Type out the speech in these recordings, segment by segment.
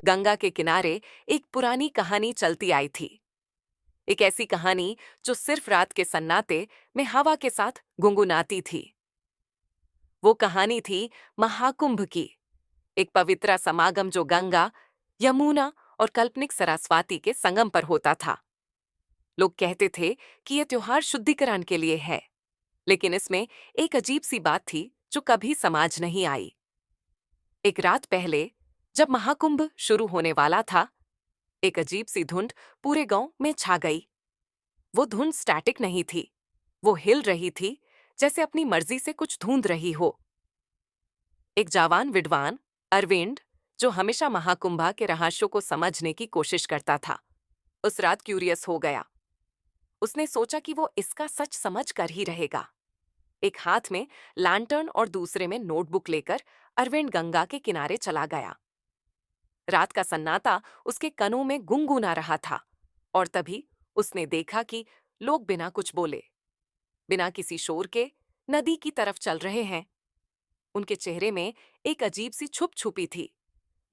गंगा के किनारे एक पुरानी कहानी चलती आई थी। एक ऐसी कहानी जो सिर्फ रात के सन्नाटे में हवा के साथ गुनगुनाती थी। वो कहानी थी महाकुंभ की, एक पवित्र समागम जो गंगा, यमुना और काल्पनिक सरस्वती के संगम पर होता था। लोग कहते थे कि यह त्योहार शुद्धिकरण के लिए है, लेकिन इसमें एक अजीब सी बात थी जो कभी समझ नहीं आई। एक रात पहले, जब महाकुंभ शुरू होने वाला था, एक अजीब सी धुंध पूरे गांव में छा गई। वो धुंध स्टैटिक नहीं थी, वो हिल रही थी, जैसे अपनी मर्जी से कुछ ढूंढ रही हो। एक जवान विद्वान, अरविंद, जो हमेशा महाकुंभा के रहस्यों को समझने की कोशिश करता था, उस रात क्यूरियस हो गया। उसने सोचा कि वो इसका सच समझ कर ही रहेगा। एक हाथ में लैंटर्न और दूसरे में नोटबुक लेकर अरविंद गंगा के किनारे चला गया। रात का सन्नाटा उसके कानों में गुनगुना रहा था, और तभी उसने देखा कि लोग बिना कुछ बोले, बिना किसी शोर के नदी की तरफ चल रहे हैं। उनके चेहरे में एक अजीब सी छुप छुपी थी,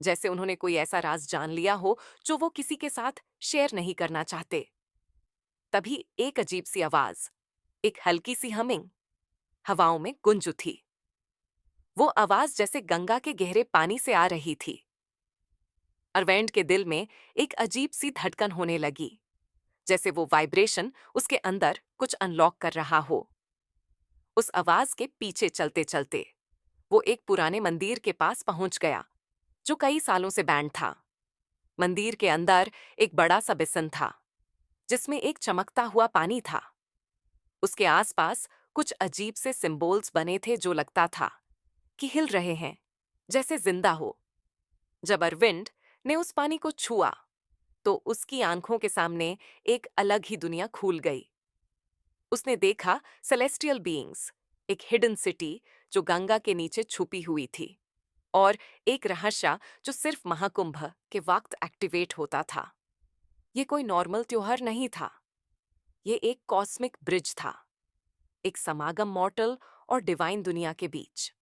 जैसे उन्होंने कोई ऐसा राज जान लिया हो जो वो किसी के साथ शेयर नहीं करना चाहते। तभी एक अजीब सी आवाज, एक हल्की सी हमिंग, हवाओं में गूंज उठी। वो आवाज जैसे गंगा के गहरे पानी से आ रही थी। अरविंद के दिल में एक अजीब सी धड़कन होने लगी, जैसे वो वाइब्रेशन उसके अंदर कुछ अनलॉक कर रहा हो। उस आवाज के पीछे चलते चलते वो एक पुराने मंदिर के पास पहुंच गया, जो कई सालों से बैंड था। मंदिर के अंदर एक बड़ा सा बेसिन था, जिसमें एक चमकता हुआ पानी था। उसके आसपास कुछ अजीब से सिंबल्स बने थे जो लगता था कि हिल रहे हैं, जैसे जिंदा हो। जब अरविंद ने उस पानी को छुआ, तो उसकी आंखों के सामने एक अलग ही दुनिया खुल गई। उसने देखा सेलेस्टियल बीइंग्स, एक हिडन सिटी जो गंगा के नीचे छुपी हुई थी, और एक रहस्य जो सिर्फ महाकुंभ के वक्त एक्टिवेट होता था। ये कोई नॉर्मल त्योहार नहीं था, ये एक कॉस्मिक ब्रिज था, एक समागम मॉर्टल और डिवाइन दुनिया के बीच।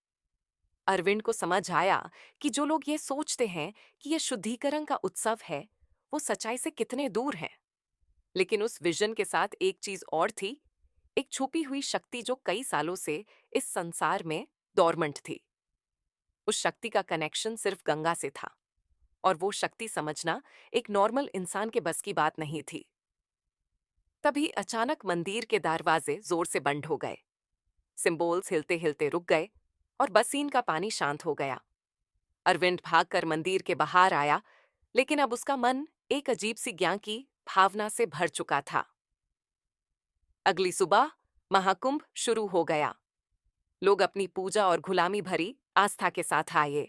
अरविंद को समझ आया कि जो लोग ये सोचते हैं कि यह शुद्धिकरण का उत्सव है, वो सच्चाई से कितने दूर हैं। लेकिन उस विजन के साथ एक चीज और थी, एक छुपी हुई शक्ति जो कई सालों से इस संसार में डोरमेंट थी। उस शक्ति का कनेक्शन सिर्फ गंगा से था, और वो शक्ति समझना एक नॉर्मल इंसान के बस की बात नहीं थी। तभी अचानक मंदिर के दरवाजे जोर से बंद हो गए, सिंबल्स हिलते हिलते रुक गए, और बसीन का पानी शांत हो गया। अरविंद भागकर मंदिर के बाहर आया, लेकिन अब उसका मन एक अजीब सी ज्ञान की भावना से भर चुका था। अगली सुबह महाकुंभ शुरू हो गया। लोग अपनी पूजा और गुलामी भरी आस्था के साथ आए।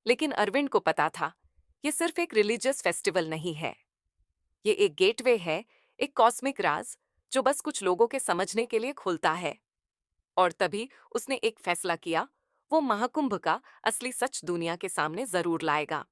लेकिन अरविंद को पता था, ये सिर्फ एक रिलीजियस फेस्टिवल नहीं है, ये एक गेटवे है, एक कॉस्मिक राज जो बस कुछ लोगों के समझने के लिए खुलता है। और तभी उसने एक फैसला किया, वो महाकुंभ का असली सच दुनिया के सामने जरूर लाएगा।